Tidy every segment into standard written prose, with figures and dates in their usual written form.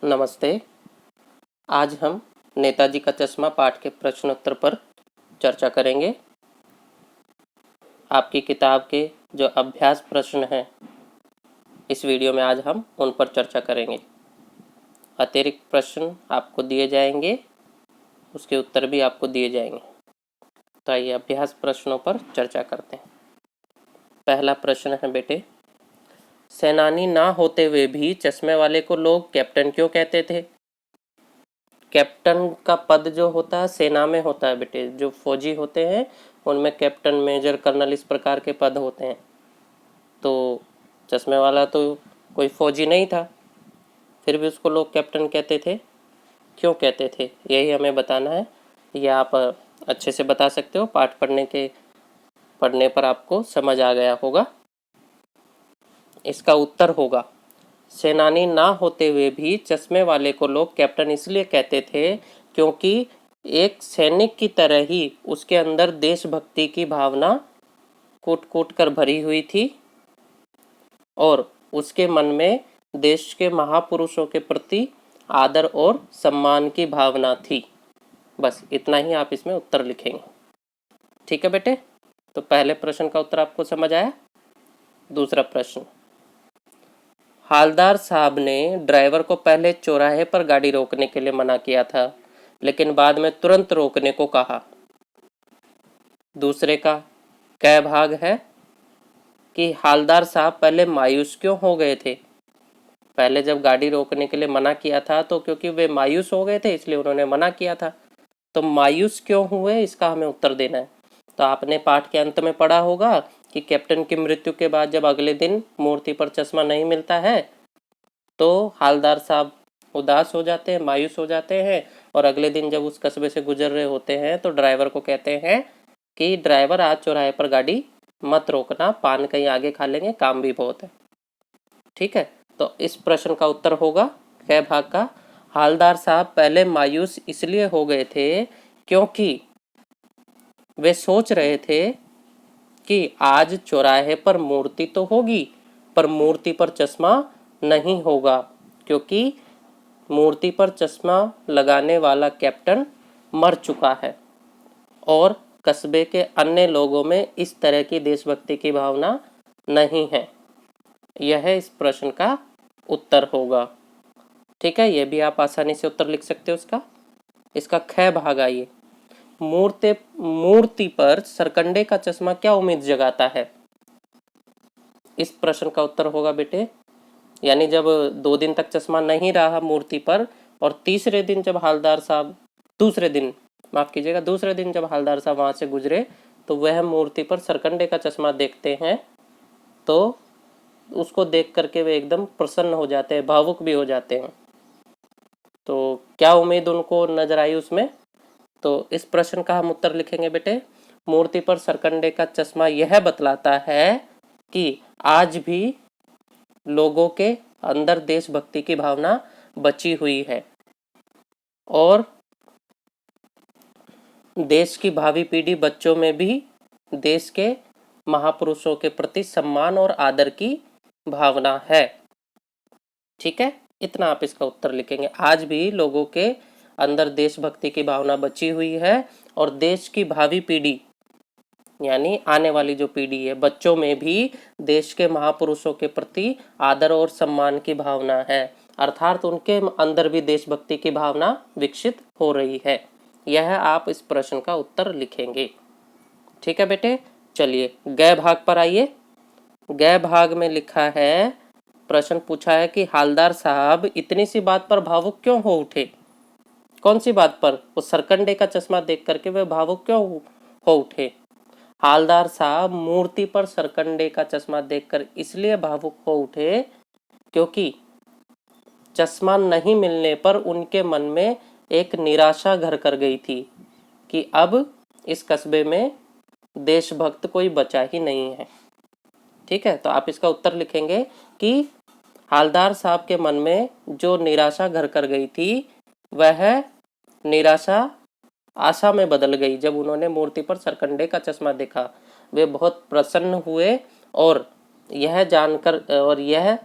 नमस्ते। आज हम नेताजी का चश्मा पाठ के प्रश्नोत्तर पर चर्चा करेंगे। आपकी किताब के जो अभ्यास प्रश्न हैं इस वीडियो में आज हम उन पर चर्चा करेंगे। अतिरिक्त प्रश्न आपको दिए जाएंगे, उसके उत्तर भी आपको दिए जाएंगे। तो आइए अभ्यास प्रश्नों पर चर्चा करते हैं। पहला प्रश्न है बेटे, सेनानी ना होते हुए भी चश्मे वाले को लोग कैप्टन क्यों कहते थे? कैप्टन का पद जो होता है सेना में होता है बेटे। जो फौजी होते हैं उनमें कैप्टन, मेजर, कर्नल इस प्रकार के पद होते हैं। तो चश्मे वाला तो कोई फौजी नहीं था, फिर भी उसको लोग कैप्टन कहते थे। क्यों कहते थे यही हमें बताना है। यह आप अच्छे से बता सकते हो। पाठ पढ़ने पर आपको समझ आ गया होगा। इसका उत्तर होगा, सेनानी ना होते हुए भी चश्मे वाले को लोग कैप्टन इसलिए कहते थे क्योंकि एक सैनिक की तरह ही उसके अंदर देशभक्ति की भावना कूट कूट कर भरी हुई थी और उसके मन में देश के महापुरुषों के प्रति आदर और सम्मान की भावना थी। बस इतना ही आप इसमें उत्तर लिखेंगे। ठीक है बेटे, तो पहले प्रश्न का उत्तर आपको समझ आया। दूसरा प्रश्न, हालदार साहब ने ड्राइवर को पहले चौराहे पर गाड़ी रोकने के लिए मना किया था, लेकिन बाद में तुरंत रोकने को कहा। दूसरे का कै भाग है कि हालदार साहब पहले मायूस क्यों हो गए थे? पहले जब गाड़ी रोकने के लिए मना किया था तो क्योंकि वे मायूस हो गए थे इसलिए उन्होंने मना किया था। तो मायूस क्यों हुए इसका हमें उत्तर देना है। तो आपने पाठ के अंत में पढ़ा होगा कि कैप्टन की मृत्यु के बाद जब अगले दिन मूर्ति पर चश्मा नहीं मिलता है तो हालदार साहब उदास हो जाते हैं, मायूस हो जाते हैं और अगले दिन जब उस कस्बे से गुजर रहे होते हैं तो ड्राइवर को कहते हैं कि ड्राइवर आज चौराहे पर गाड़ी मत रोकना, पान कहीं आगे खा लेंगे, काम भी बहुत है। ठीक है, तो इस प्रश्न का उत्तर होगा कै भाग का, हालदार साहब पहले मायूस इसलिए हो गए थे क्योंकि वे सोच रहे थे कि आज चौराहे पर मूर्ति तो होगी पर मूर्ति पर चश्मा नहीं होगा, क्योंकि मूर्ति पर चश्मा लगाने वाला कैप्टन मर चुका है और कस्बे के अन्य लोगों में इस तरह की देशभक्ति की भावना नहीं है। यह इस प्रश्न का उत्तर होगा। ठीक है, यह भी आप आसानी से उत्तर लिख सकते हो इसका ख भाग आइए, मूर्ति पर सरकंडे का चश्मा क्या उम्मीद जगाता है? इस प्रश्न का उत्तर होगा बेटे, यानी जब 2 दिन तक चश्मा नहीं रहा मूर्ति पर और तीसरे दिन जब हालदार साहब दूसरे दिन जब हालदार साहब वहां से गुजरे तो वह मूर्ति पर सरकंडे का चश्मा देखते हैं तो उसको देख करके वे एकदम प्रसन्न हो जाते हैं, भावुक भी हो जाते हैं। तो क्या उम्मीद उनको नजर आई उसमें? तो इस प्रश्न का हम उत्तर लिखेंगे बेटे, मूर्ति पर सरकंडे का चश्मा यह बतलाता है कि आज भी लोगों के अंदर देशभक्ति की भावना बची हुई है और देश की भावी पीढ़ी बच्चों में भी देश के महापुरुषों के प्रति सम्मान और आदर की भावना है। ठीक है, इतना आप इसका उत्तर लिखेंगे। आज भी लोगों के अंदर देशभक्ति की भावना बची हुई है और देश की भावी पीढ़ी यानी आने वाली जो पीढ़ी है बच्चों में भी देश के महापुरुषों के प्रति आदर और सम्मान की भावना है, अर्थात उनके अंदर भी देशभक्ति की भावना विकसित हो रही है। यह आप इस प्रश्न का उत्तर लिखेंगे। ठीक है बेटे, चलिए ग भाग पर आइए। ग भाग में लिखा है, प्रश्न पूछा है कि हालदार साहब इतनी सी बात पर भावुक क्यों हो उठे? कौन सी बात पर? वो सरकंडे का चश्मा देख करके वे भावुक क्यों हो उठे? हालदार साहब मूर्ति पर सरकंडे का चश्मा देखकर इसलिए भावुक हो उठे क्योंकि चश्मा नहीं मिलने पर उनके मन में एक निराशा घर कर गई थी कि अब इस कस्बे में देशभक्त कोई बचा ही नहीं है। ठीक है, तो आप इसका उत्तर लिखेंगे कि हालदार साहब के मन में जो निराशा घर कर गई थी वह निराशा आशा में बदल गई जब उन्होंने मूर्ति पर सरकंडे का चश्मा देखा। वे बहुत प्रसन्न हुए और यह जानकर और यह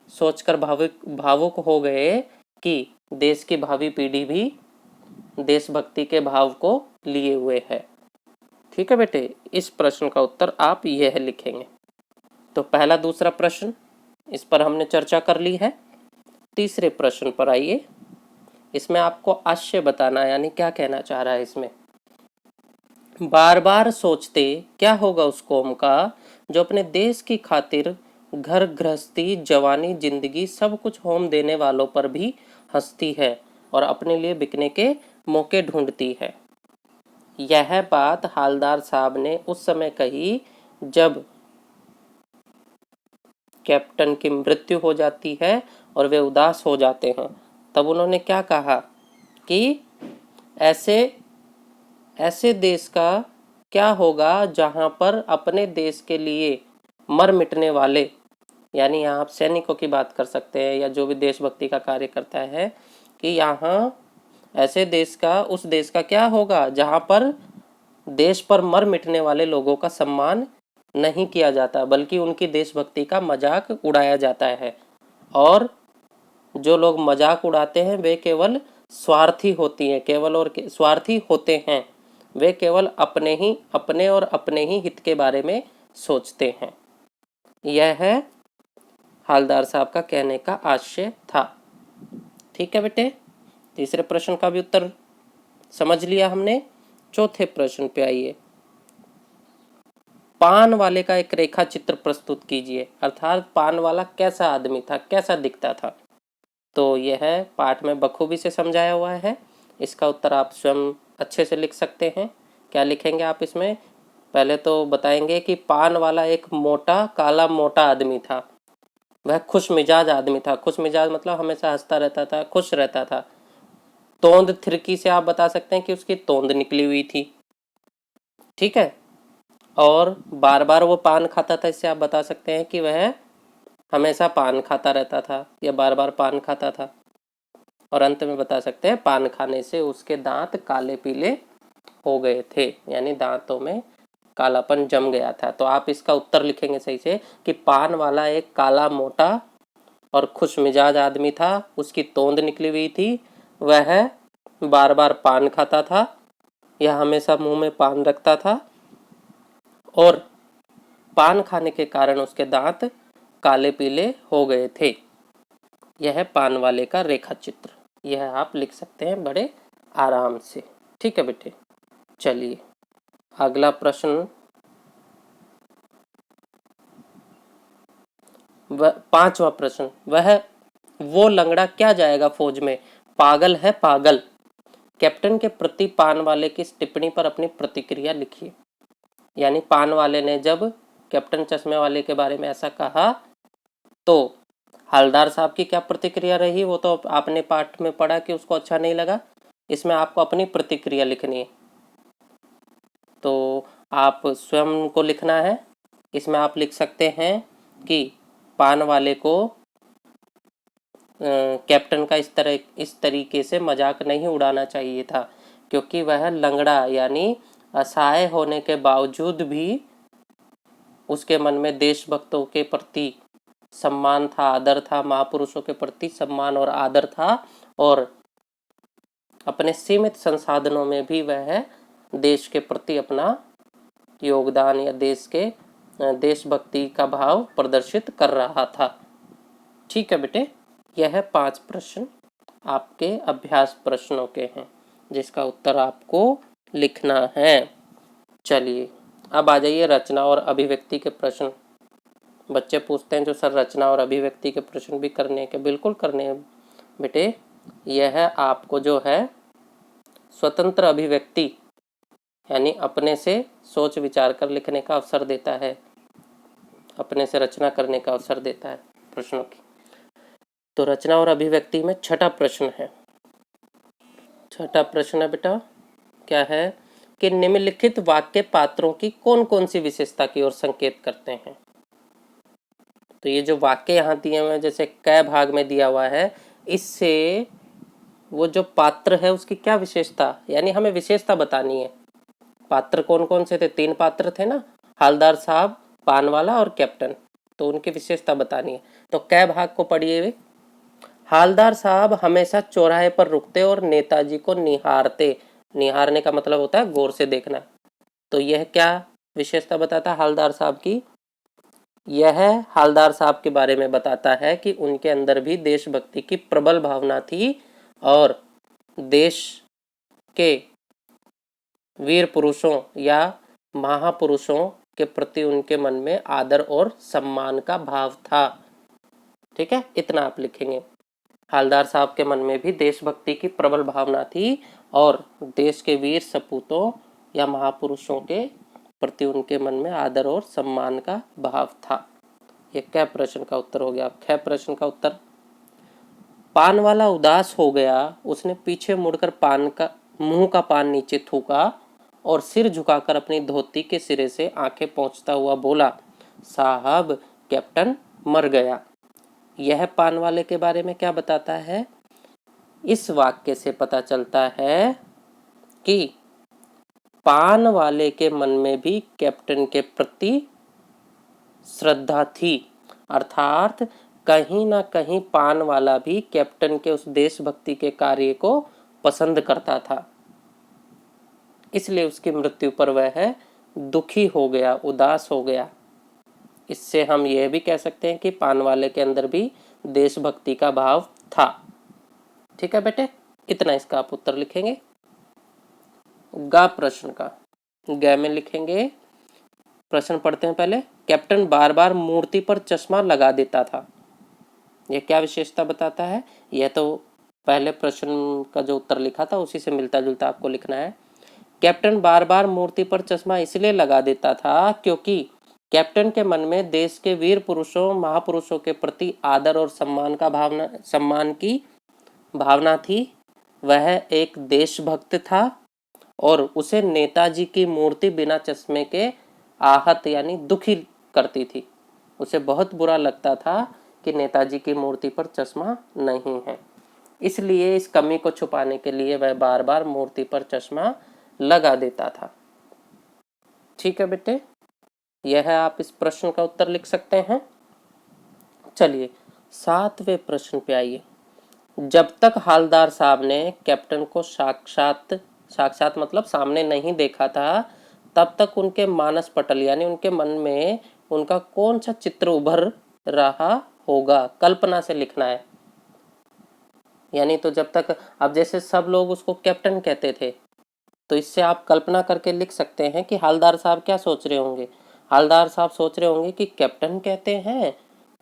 सोचकर भावुक हो गए कि देश की भावी पीढ़ी भी देशभक्ति के भाव को लिए हुए है। ठीक है बेटे, इस प्रश्न का उत्तर आप यह लिखेंगे। तो पहला दूसरा प्रश्न इस पर हमने चर्चा कर ली है। तीसरे प्रश्न पर आइए। इसमें आपको आशय बताना है, यानी क्या कहना चाह रहा है इसमें। बार बार सोचते क्या होगा उस कौम का जो अपने देश की खातिर घर गृहस्थी जवानी जिंदगी सब कुछ होम देने वालों पर भी हंसती है और अपने लिए बिकने के मौके ढूंढती है। यह बात हालदार साहब ने उस समय कही जब कैप्टन की मृत्यु हो जाती है और वे उदास हो जाते हैं। तब उन्होंने क्या कहा कि ऐसे ऐसे देश का क्या होगा जहां पर अपने देश के लिए मर मिटने वाले, यानी यहाँ आप सैनिकों की बात कर सकते हैं या जो भी देशभक्ति का कार्य करता है, कि यहाँ ऐसे देश का, उस देश का क्या होगा जहां पर देश पर मर मिटने वाले लोगों का सम्मान नहीं किया जाता बल्कि उनकी देशभक्ति का मजाक उड़ाया जाता है। और जो लोग मजाक उड़ाते हैं वे केवल स्वार्थी होती हैं, केवल और स्वार्थी होते हैं। वे केवल अपने और अपने ही हित के बारे में सोचते हैं। यह है हालदार साहब का कहने का आशय था। ठीक है बेटे, तीसरे प्रश्न का भी उत्तर समझ लिया हमने। चौथे प्रश्न पे आइए। पान वाले का एक रेखा चित्र प्रस्तुत कीजिए, अर्थात पान वाला कैसा आदमी था, कैसा दिखता था। तो यह पाठ में बखूबी से समझाया हुआ है। इसका उत्तर आप स्वयं अच्छे से लिख सकते हैं। क्या लिखेंगे आप इसमें? पहले तो बताएंगे कि पान वाला एक मोटा काला मोटा आदमी था। वह खुश मिजाज आदमी था। खुश मिजाज मतलब हमेशा हंसता रहता था, खुश रहता था। तोंद थिरकी से आप बता सकते हैं कि उसकी तोंद निकली हुई थी। ठीक है। और बार बार वो पान खाता था, इससे आप बता सकते हैं कि वह हमेशा पान खाता रहता था या बार बार पान खाता था। और अंत में बता सकते हैं पान खाने से उसके दांत काले पीले हो गए थे, यानी दांतों में कालापन जम गया था। तो आप इसका उत्तर लिखेंगे सही से कि पान वाला एक काला मोटा और खुश मिजाज आदमी था, उसकी तोंद निकली हुई थी, वह बार बार पान खाता था या हमेशा मुंह में पान रखता था और पान खाने के कारण उसके दांत काले पीले हो गए थे। यह पान वाले का रेखा चित्र, यह आप लिख सकते हैं बड़े आराम से। ठीक है बेटे, चलिए अगला प्रश्न। पांचवा प्रश्न, वो लंगड़ा क्या जाएगा फौज में, पागल है पागल। कैप्टन के प्रति पान वाले की इस टिप्पणी पर अपनी प्रतिक्रिया लिखिए। यानी पान वाले ने जब कैप्टन चश्मे वाले के बारे में ऐसा कहा तो हवलदार साहब की क्या प्रतिक्रिया रही, वो तो आपने पाठ में पढ़ा कि उसको अच्छा नहीं लगा। इसमें आपको अपनी प्रतिक्रिया लिखनी है, तो आप स्वयं को लिखना है। इसमें आप लिख सकते हैं कि पान वाले को कैप्टन का इस तरीके से मजाक नहीं उड़ाना चाहिए था, क्योंकि वह लंगड़ा यानी असहाय होने के बावजूद भी उसके मन में देशभक्तों के प्रति सम्मान था, आदर था, महापुरुषों के प्रति सम्मान और आदर था। और अपने सीमित संसाधनों में भी वह देश के प्रति अपना योगदान या देशभक्ति का भाव प्रदर्शित कर रहा था। ठीक है बेटे, यह 5 प्रश्न आपके अभ्यास प्रश्नों के हैं जिसका उत्तर आपको लिखना है। चलिए अब आ जाइए रचना और अभिव्यक्ति के प्रश्न। बच्चे पूछते हैं जो सर रचना और अभिव्यक्ति के प्रश्न भी करने के, बिल्कुल करने हैं बेटे। यह आपको जो है स्वतंत्र अभिव्यक्ति यानी अपने से सोच विचार कर लिखने का अवसर देता है, अपने से रचना करने का अवसर देता है प्रश्नों की। तो रचना और अभिव्यक्ति में छठा प्रश्न है। छठा प्रश्न है बेटा, क्या है कि निम्नलिखित वाक्य पात्रों की कौन कौन सी विशेषता की ओर संकेत करते हैं। तो ये जो वाक्य यहाँ दिए हुए हैं, जैसे क भाग में दिया हुआ है, इससे वो जो पात्र है उसकी क्या विशेषता, यानी हमें विशेषता बतानी है। पात्र कौन कौन से थे? 3 पात्र थे ना, हवलदार साहब, पान वाला और कैप्टन। तो उनकी विशेषता बतानी है। तो क भाग को पढ़िए। हालदार साहब हमेशा चौराहे पर रुकते और नेताजी को निहारते। निहारने का मतलब होता है गौर से देखना। तो यह क्या विशेषता बताता है हालदार साहब की? यह हालदार साहब के बारे में बताता है कि उनके अंदर भी देशभक्ति की प्रबल भावना थी और देश के वीर पुरुषों या महापुरुषों के प्रति उनके मन में आदर और सम्मान का भाव था। ठीक है, इतना आप लिखेंगे। हालदार साहब के मन में भी देशभक्ति की प्रबल भावना थी और देश के वीर सपूतों या महापुरुषों के प्रति उनके मन में आदर और सम्मान का भाव था। ये क्या प्रश्न का उत्तर हो गया? ख प्रश्न का उत्तर। पान वाला उदास हो गया। उसने पीछे मुड़कर पान का मुंह का पान नीचे थूका और सिर झुकाकर अपनी धोती के सिरे से आंखें पोंछता हुआ बोला, साहब कैप्टन मर गया। यह पान वाले के बारे में क्या बताता है? इस वाक्य से पता चलता है कि पान वाले के मन में भी कैप्टन के प्रति श्रद्धा थी, अर्थात कहीं ना कहीं पान वाला भी कैप्टन के उस देशभक्ति के कार्य को पसंद करता था। इसलिए उसकी मृत्यु पर वह दुखी हो गया, उदास हो गया। इससे हम यह भी कह सकते हैं कि पान वाले के अंदर भी देशभक्ति का भाव था। ठीक है बेटे, इतना इसका आप उत्तर लिखेंगे। गा प्रश्न का ग में लिखेंगे। प्रश्न पढ़ते हैं पहले। कैप्टन बार बार मूर्ति पर चश्मा लगा देता था। यह क्या विशेषता बताता है? यह तो पहले प्रश्न का जो उत्तर लिखा था उसी से मिलता जुलता आपको लिखना है। कैप्टन बार बार मूर्ति पर चश्मा इसलिए लगा देता था क्योंकि कैप्टन के मन में देश के वीर पुरुषों महापुरुषों के प्रति आदर और सम्मान की भावना थी। वह एक देशभक्त था और उसे नेताजी की मूर्ति बिना चश्मे के आहत यानी दुखी करती थी। उसे बहुत बुरा लगता था कि नेताजी की मूर्ति पर चश्मा नहीं है। इसलिए इस कमी को छुपाने के लिए वह बार बार मूर्ति पर चश्मा लगा देता था। ठीक है बेटे, यह है आप इस प्रश्न का उत्तर लिख सकते हैं। चलिए 7वें प्रश्न पे आइए। जब तक हालदार साहब ने कैप्टन को साक्षात मतलब सामने नहीं देखा था, तब तक उनके मानस पटल यानी उनके मन में उनका कौन सा चित्र उभर रहा होगा? कल्पना से लिखना है। यानी तो जब तक, अब जैसे सब लोग उसको कैप्टन कहते थे, तो इससे आप कल्पना करके लिख सकते हैं कि हालदार साहब क्या सोच रहे होंगे। हालदार साहब सोच रहे होंगे कि कैप्टन कहते हैं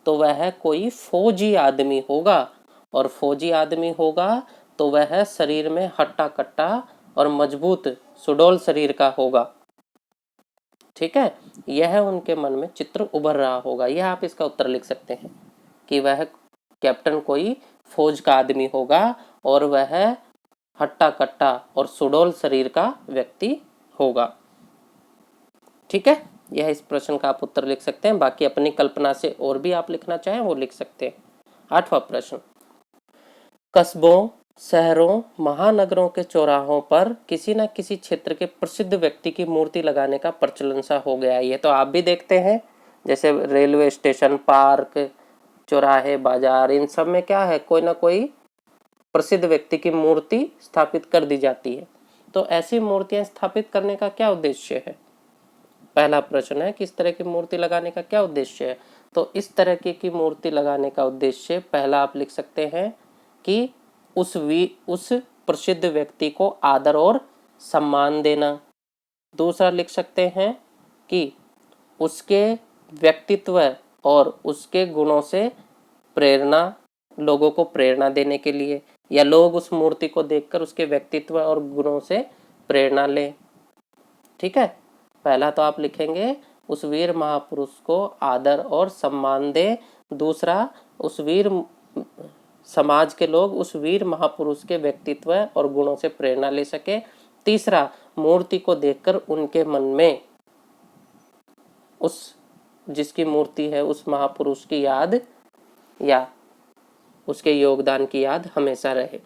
तो वह कोई फौजी आदमी होगा, और फौजी आदमी होगा तो वह शरीर में हट्टा कट्टा और मजबूत सुडौल शरीर का होगा। ठीक है, यह उनके मन में चित्र उभर रहा होगा। यह आप इसका उत्तर लिख सकते हैं कि वह कैप्टन कोई फौज का आदमी होगा और वह हट्टा कट्टा और सुडौल शरीर का व्यक्ति होगा। ठीक है, यह इस प्रश्न का आप उत्तर लिख सकते हैं। बाकी अपनी कल्पना से और भी आप लिखना चाहें वो लिख सकते हैं। 8वां प्रश्न। कस्बों, शहरों, महानगरों के चौराहों पर किसी न किसी क्षेत्र के प्रसिद्ध व्यक्ति की मूर्ति लगाने का प्रचलन सा हो गया है। ये तो आप भी देखते हैं, जैसे रेलवे स्टेशन, पार्क, चौराहे, बाजार, इन सब में क्या है, कोई ना कोई प्रसिद्ध व्यक्ति की मूर्ति स्थापित कर दी जाती है। तो ऐसी मूर्तियां स्थापित करने का क्या उद्देश्य है? पहला प्रश्न है कि इस तरह की मूर्ति लगाने का क्या उद्देश्य है? तो इस तरह की मूर्ति लगाने का उद्देश्य पहला आप लिख सकते हैं कि उस प्रसिद्ध व्यक्ति को आदर और सम्मान देना। दूसरा लिख सकते हैं कि उसके व्यक्तित्व और उसके गुणों से प्रेरणा, लोगों को प्रेरणा देने के लिए, या लोग उस मूर्ति को देखकर उसके व्यक्तित्व और गुणों से प्रेरणा लें। ठीक है, पहला तो आप लिखेंगे उस वीर महापुरुष को आदर और सम्मान दे। दूसरा, उस वीर समाज के लोग उस वीर महापुरुष के व्यक्तित्व और गुणों से प्रेरणा ले सके। तीसरा, मूर्ति को देखकर उनके मन में उस जिसकी मूर्ति है उस महापुरुष की याद या उसके योगदान की याद हमेशा रहे।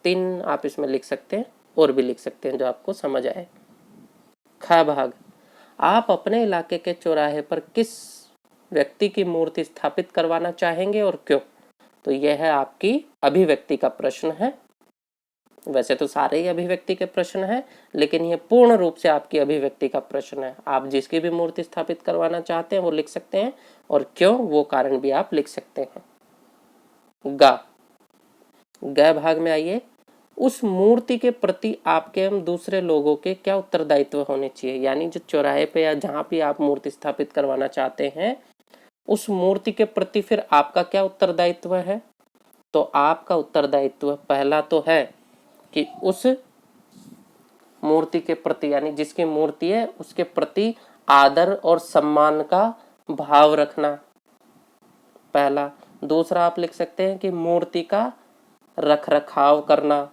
3 आप इसमें लिख सकते हैं, और भी लिख सकते हैं जो आपको समझ आए। ख भाग। आप अपने इलाके के चौराहे पर किस व्यक्ति की मूर्ति स्थापित करवाना चाहेंगे और क्यों? तो यह है आपकी अभिव्यक्ति का प्रश्न है। वैसे तो सारे ही अभिव्यक्ति के प्रश्न हैं, लेकिन यह पूर्ण रूप से आपकी अभिव्यक्ति का प्रश्न है। आप जिसकी भी मूर्ति स्थापित करवाना चाहते हैं वो लिख सकते हैं, और क्यों वो कारण भी आप लिख सकते हैं। ग भाग में आइए, उस मूर्ति के प्रति आपके एवं दूसरे लोगों के क्या उत्तरदायित्व होने चाहिए। यानी जो चौराहे पे या जहां भी आप मूर्ति स्थापित करवाना चाहते हैं, उस मूर्ति के प्रति फिर आपका क्या उत्तरदायित्व है। तो आपका उत्तरदायित्व पहला तो है कि उस मूर्ति के प्रति, यानी जिसकी मूर्ति है उसके प्रति आदर और सम्मान का भाव रखना, पहला। दूसरा आप लिख सकते हैं कि मूर्ति का रख रखाव करना,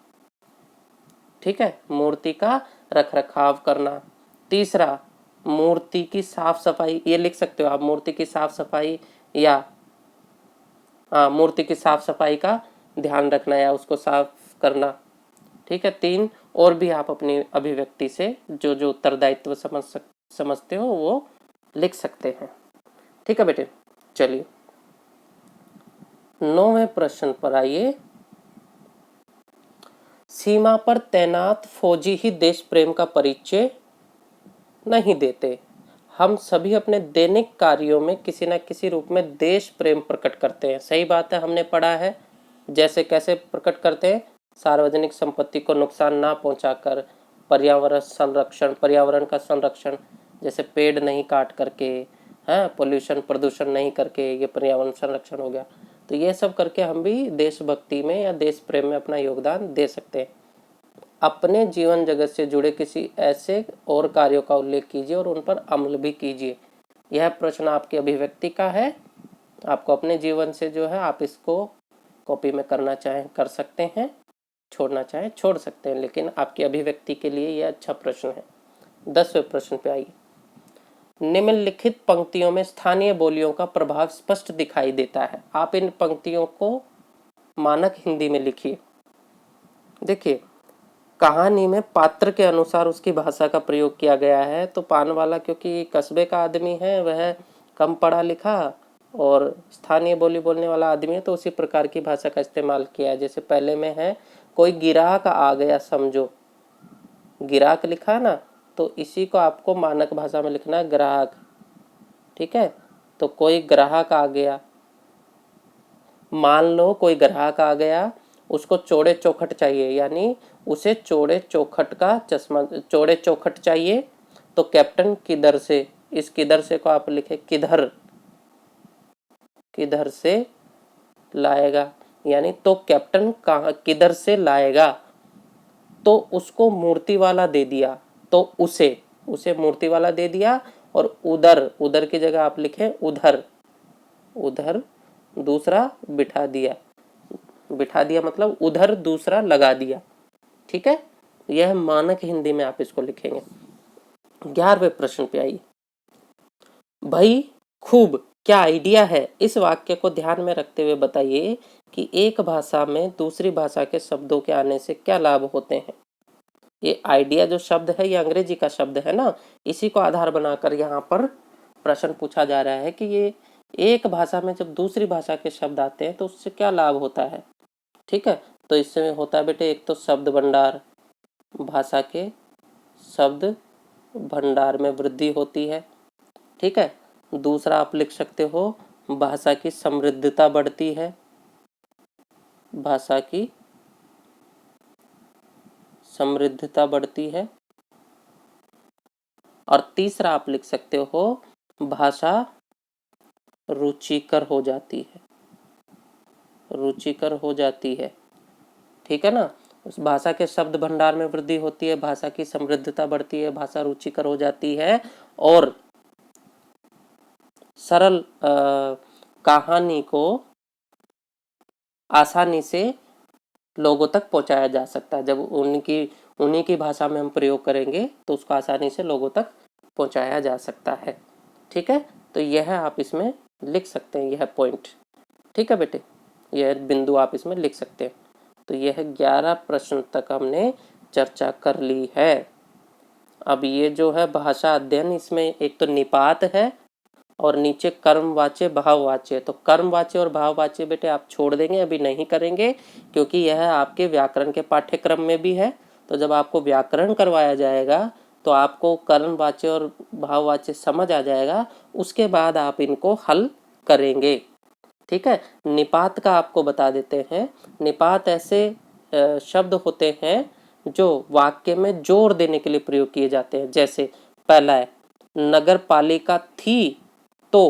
ठीक है, मूर्ति का रख रखाव करना। तीसरा, मूर्ति की साफ सफाई, ये लिख सकते हो आप, मूर्ति की साफ सफाई या मूर्ति की साफ सफाई का ध्यान रखना या उसको साफ करना, ठीक है। 3 और भी आप अपनी अभिव्यक्ति से जो जो उत्तरदायित्व समझते हो वो लिख सकते हैं, ठीक है बेटे। चलिए 9वें प्रश्न पर आइए। सीमा पर तैनात फौजी ही देश प्रेम का परिचय नहीं देते। हम सभी अपने दैनिक कार्यों में किसी न किसी रूप में देश प्रेम प्रकट करते हैं। सही बात है, हमने पढ़ा है। जैसे कैसे प्रकट करते हैं, सार्वजनिक संपत्ति को नुकसान ना पहुंचाकर, पर्यावरण संरक्षण, पर्यावरण का संरक्षण, जैसे पेड़ नहीं काट करके, है पोल्यूशन प्रदूषण नहीं करके, ये पर्यावरण संरक्षण हो गया। तो ये सब करके हम भी देशभक्ति में या देश प्रेम में अपना योगदान दे सकते हैं। अपने जीवन जगत से जुड़े किसी ऐसे और कार्यों का उल्लेख कीजिए और उन पर अमल भी कीजिए। यह प्रश्न आपकी अभिव्यक्ति का है। आपको अपने जीवन से जो है आप इसको कॉपी में करना चाहें कर सकते हैं, छोड़ना चाहें छोड़ सकते हैं, लेकिन आपकी अभिव्यक्ति के लिए यह अच्छा प्रश्न है। 10वें प्रश्न पे आइए। निम्नलिखित पंक्तियों में स्थानीय बोलियों का प्रभाव स्पष्ट दिखाई देता है। आप इन पंक्तियों को मानक हिंदी में लिखिए। देखिए, कहानी में पात्र के अनुसार उसकी भाषा का प्रयोग किया गया है। तो पान वाला क्योंकि कस्बे का आदमी है, वह कम पढ़ा लिखा, और स्थानीय बोली बोलने वाला आदमी है, तो उसी प्रकार की भाषा का इस्तेमाल किया है। जैसे पहले में है, कोई गिराक आ गया समझो, गिराक लिखा ना, तो इसी को आपको मानक भाषा में लिखना है ग्राहक, ठीक है। तो कोई ग्राहक आ गया, मान लो कोई ग्राहक आ गया, उसको चौड़े चौखट चाहिए, यानी उसे चौड़े चौखट का चश्मा, चौड़े चौखट चाहिए। तो कैप्टन किधर से, इस किधर से को आप लिखे किधर, किधर से लाएगा, यानी तो कैप्टन कहाँ किधर से लाएगा। तो उसको मूर्ति वाला दे दिया, तो उसे मूर्ति वाला दे दिया। और उधर, उधर की जगह आप लिखें उधर, उधर दूसरा बिठा दिया, बिठा दिया मतलब उधर दूसरा लगा दिया, ठीक है। यह मानक हिंदी में आप इसको लिखेंगे। 11वें प्रश्न पे आइए। भाई खूब क्या आइडिया है, इस वाक्य को ध्यान में रखते हुए बताइए कि एक भाषा में दूसरी भाषा के शब्दों के आने से क्या लाभ होते हैं। ये आइडिया जो शब्द है, ये अंग्रेजी का शब्द है ना, इसी को आधार बनाकर यहाँ पर प्रश्न पूछा जा रहा है कि ये एक भाषा में जब दूसरी भाषा के शब्द आते हैं तो उससे क्या लाभ होता है, ठीक है। तो इससे होता है बेटे, एक तो शब्द भंडार, भाषा के शब्द भंडार में वृद्धि होती है, ठीक है। दूसरा आप लिख सकते हो, भाषा की समृद्धता बढ़ती है, भाषा की समृद्धता बढ़ती है। और तीसरा आप लिख सकते हो, भाषा रुचिकर हो जाती है, रुचिकर हो जाती है, ठीक है ना। उस भाषा के शब्द भंडार में वृद्धि होती है, भाषा की समृद्धता बढ़ती है, भाषा रुचिकर हो जाती है, और सरल कहानी को आसानी से लोगों तक पहुंचाया जा सकता है। जब उन्हीं की भाषा में हम प्रयोग करेंगे तो उसको आसानी से लोगों तक पहुंचाया जा सकता है, ठीक है। तो यह आप इसमें लिख सकते हैं, यह पॉइंट, ठीक है बेटे, यह बिंदु आप इसमें लिख सकते हैं। तो यह 11 प्रश्न तक हमने चर्चा कर ली है। अब ये जो है भाषा अध्ययन, इसमें एक तो निपात है और नीचे कर्मवाच्य भाववाच्य। तो कर्मवाच्य और भाववाच्य बेटे आप छोड़ देंगे, अभी नहीं करेंगे, क्योंकि यह आपके व्याकरण के पाठ्यक्रम में भी है। तो जब आपको व्याकरण करवाया जाएगा तो आपको कर्मवाच्य और भाववाच्य समझ आ जाएगा, उसके बाद आप इनको हल करेंगे। ठीक है, निपात का आपको बता देते हैं। निपात ऐसे शब्द होते हैं जो वाक्य में जोर देने के लिए प्रयोग किए जाते हैं। जैसे पहला है, नगर पालिका थी तो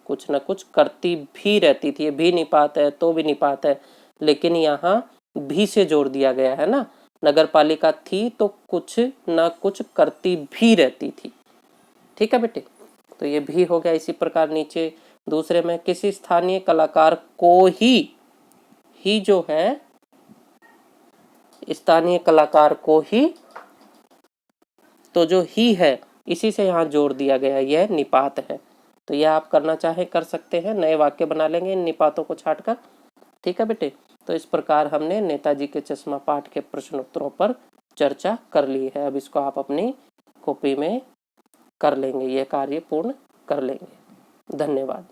कुछ ना कुछ करती भी रहती थी। ये भी निपात है, तो भी निपात है, लेकिन यहाँ भी से जोड़ दिया गया है ना। नगर पालिका थी तो कुछ ना कुछ करती भी रहती थी। ठीक है बेटे, तो ये भी हो गया। इसी प्रकार नीचे दूसरे में, किसी स्थानीय कलाकार को ही जो है, स्थानीय कलाकार को ही, तो जो ही है इसी से यहाँ जोड़ दिया गया, यह निपात है। तो यह आप करना चाहे कर सकते हैं, नए वाक्य बना लेंगे इन निपातों को छाटकर। ठीक है बेटे, तो इस प्रकार हमने नेताजी के चश्मा पाठ के प्रश्न उत्तरों पर चर्चा कर ली है। अब इसको आप अपनी कॉपी में कर लेंगे, यह कार्य पूर्ण कर लेंगे। धन्यवाद।